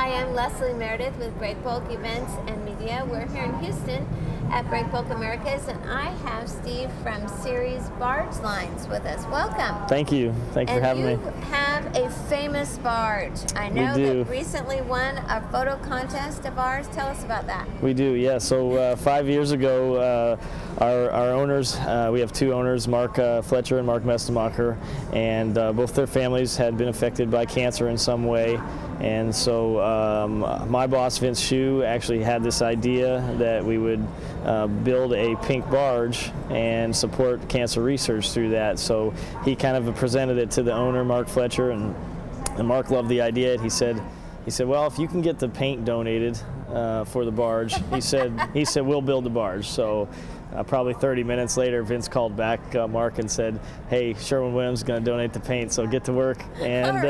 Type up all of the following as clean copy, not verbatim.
Hi, I'm Leslie Meredith with Breakbulk Events and Media. We're here in Houston at Breakbulk Americas, and I have Steve from Ceres Barge Lines with us. Welcome. Thank you. Thank you for having me. And you have a famous barge. I know that recently won a photo contest of ours. Tell us about that. We do, yeah. So 5 years ago, our owners, we have two owners, Mark Fletcher and Mark Mestemacher, and both their families had been affected by cancer in some way. And so my boss, Vince Shue, actually had this idea that we would build a pink barge and support cancer research through that. So he kind of presented it to the owner, Mark Fletcher, and Mark loved the idea. And he said, well, if you can get the paint donated for the barge, he said we'll build the barge. So probably 30 minutes later, Vince called back Mark and said, "Hey, Sherwin-Williams is going to donate the paint, so get to work." And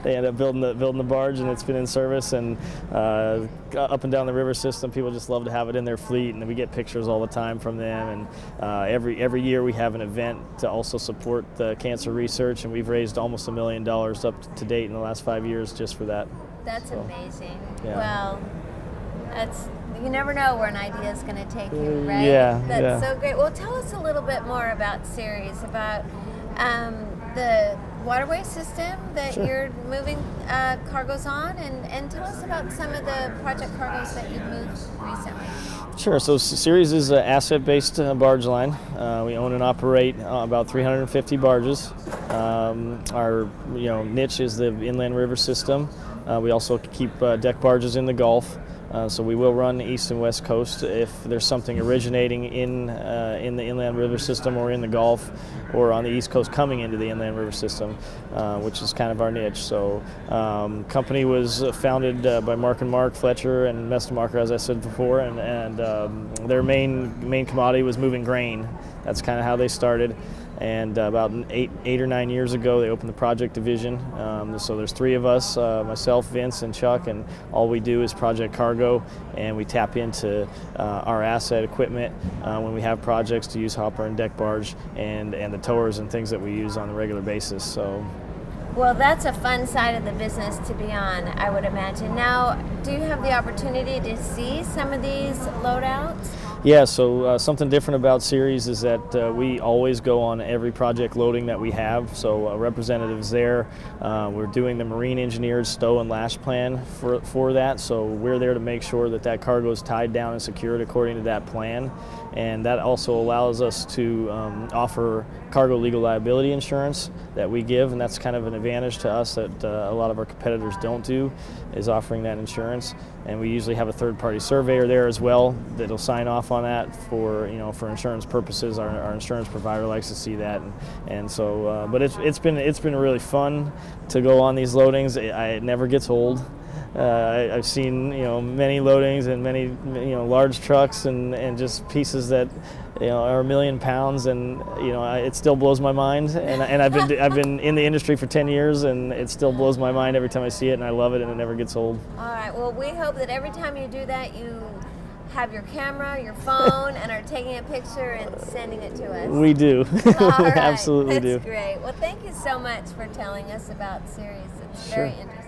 they ended up building the barge, and it's been in service and up and down the river system. People just love to have it in their fleet, and we get pictures all the time from them. And every year we have an event to also support the cancer research, and we've raised almost $1 million up to date in the last 5 years just for that. That's amazing. Yeah. Well, you never know where an idea is going to take you, right? Yeah. That's so great. Well, tell us a little bit more about Ceres, about the waterway system that you're moving cargoes on, and tell us about some of the project cargoes that you've moved recently. Sure. So Ceres is an asset-based barge line. We own and operate about 350 barges. Our niche is the inland river system. We also keep deck barges in the Gulf. So we will run the east and west coast if there's something originating in the inland river system or in the Gulf or on the east coast coming into the inland river system, which is kind of our niche. So company was founded by Mark and Mark Fletcher and Mestemacher, as I said before, and their main commodity was moving grain. That's kind of how they started. And about eight or 9 years ago, they opened the project division. So there's three of us, myself, Vince, and Chuck, and all we do is project cargo, and we tap into our asset equipment when we have projects to use hopper and deck barge and the towers and things that we use on a regular basis. So. Well, that's a fun side of the business to be on, I would imagine. Now, do you have the opportunity to see some of these loadouts? Yeah, so something different about Ceres is that we always go on every project loading that we have. So representatives there, we're doing the marine engineered stow and lash plan for that. So we're there to make sure that that cargo is tied down and secured according to that plan. And that also allows us to offer cargo legal liability insurance that we give, and that's kind of an advantage to us that a lot of our competitors don't do, is offering that insurance. And we usually have a third-party surveyor there as well that'll sign off on that for insurance purposes. Our insurance provider likes to see that, and so. But it's been really fun to go on these loadings. It never gets old. I've seen many loadings and many large trucks and just pieces that are 1 million pounds, and it still blows my mind. And I've been in the industry for 10 years, and it still blows my mind every time I see it, and I love it, and it never gets old. All right. Well, we hope that every time you do that, you have your camera, your phone, and are taking a picture and sending it to us. We do. All right. Absolutely That's do. great. Well, thank you so much for telling us about Ceres. It's very interesting.